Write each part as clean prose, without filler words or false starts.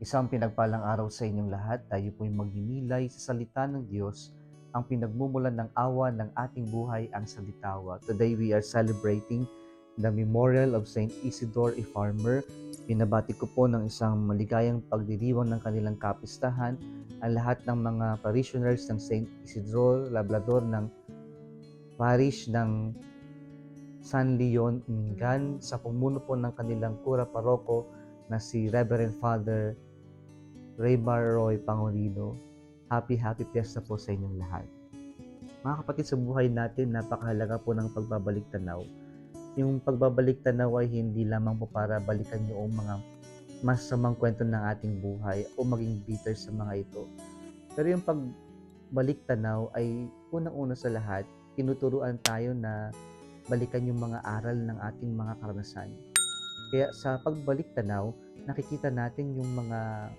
Isang pinagpalang araw sa inyong lahat. Tayo po'y magninilay sa salita ng Diyos, ang pinagmumulan ng awa ng ating buhay, ang salitawa. Today we are celebrating the memorial of Saint Isidore a Farmer. Pinabati ko po ng isang maligayang pagdiriwang ng kanilang kapistahan ang lahat ng mga parishioners ng Saint Isidore Labrador ng parish ng San Leon, Mingan, sa pumuno po ng kanilang kura paroko na si Reverend Father Raybar Roy Pangolino. Happy Fiesta po sa inyong lahat. Mga kapatid, sa buhay natin, napakahalaga po ng pagbabalik tanaw. Yung pagbabalik tanaw ay hindi lamang po para balikan yung mga masamang kwento ng ating buhay o maging bitter sa mga ito. Pero yung pagbalik tanaw ay unang-una sa lahat, tinuturuan tayo na balikan yung mga aral ng ating mga karanasan. Kaya sa pagbalik tanaw, nakikita natin yung mga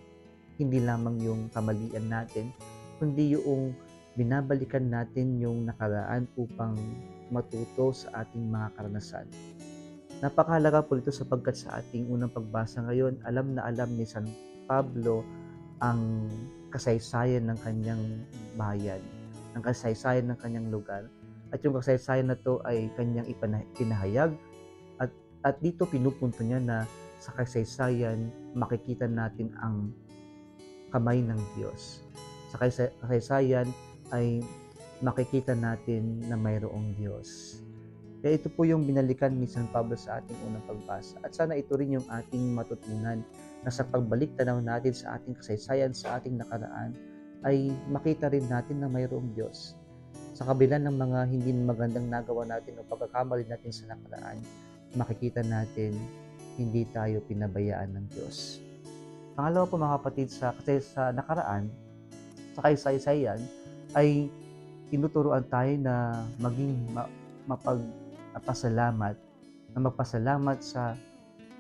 hindi lamang yung kamalian natin, kundi yung binabalikan natin yung nakaraan upang matuto sa ating mga karanasan. Napakahalaga po ito sapagkat sa ating unang pagbasa ngayon, alam na alam ni San Pablo ang kasaysayan ng kanyang bayan, ang kasaysayan ng kanyang lugar. At yung kasaysayan na to ay kanyang ipinahayag at dito pinupunto niya na sa kasaysayan makikita natin ang kamay ng Diyos. Sa kasaysayan ay makikita natin na mayroong Diyos. Kaya ito po yung binalikan ni San Pablo sa ating unang pagbasa. At sana ito rin yung ating matutunan na sa pagbalik tanaw natin sa ating kasaysayan, sa ating nakaraan, ay makita rin natin na mayroong Diyos. Sa kabila ng mga hindi magandang nagawa natin o pagkakamali natin sa nakaraan, makikita natin hindi tayo pinabayaan ng Diyos. Pangalawa po mga kapatid, sa nakaraan, sa kasaysayan, ay tinuturuan tayo na maging magpasalamat sa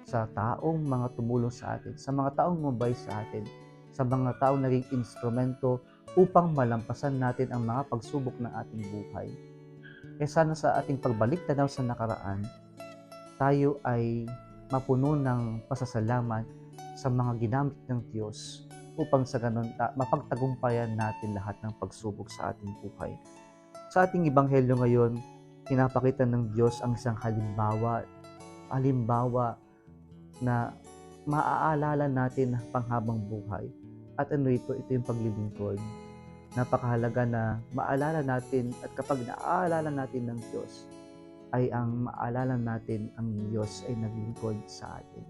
taong mga tumulong sa atin, sa mga taong mabay sa atin, sa mga taong naging instrumento upang malampasan natin ang mga pagsubok ng ating buhay. Kaya sana sa ating pagbalik tanaw sa nakaraan, tayo ay mapuno ng pasasalamat sa mga ginamit ng Diyos upang sa ganun mapagtagumpayan natin lahat ng pagsubok sa ating buhay. Sa ating ebanghelyo ngayon, pinapakita ng Diyos ang isang halimbawa na maaalala natin panghabang buhay. At ito yung paglilingkod. Napakahalaga na maalala natin, at kapag naaalala natin ng Diyos, ay ang maalala natin ang Diyos ay naglingkod sa atin.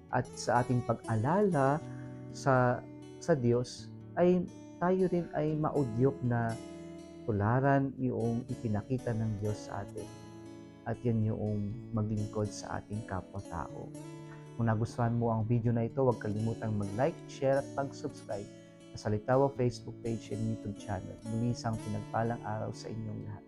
At sa ating pag-alala sa Diyos, ay tayo rin ay maudyok na tularan yung ipinakita ng Diyos sa atin. At yan yung maglingkod sa ating kapwa-tao. Kung nagustuhan mo ang video na ito, huwag kalimutang mag-like, share at mag-subscribe sa Salitawa Facebook page and YouTube channel. Muli isang pinagpalang araw sa inyong lahat.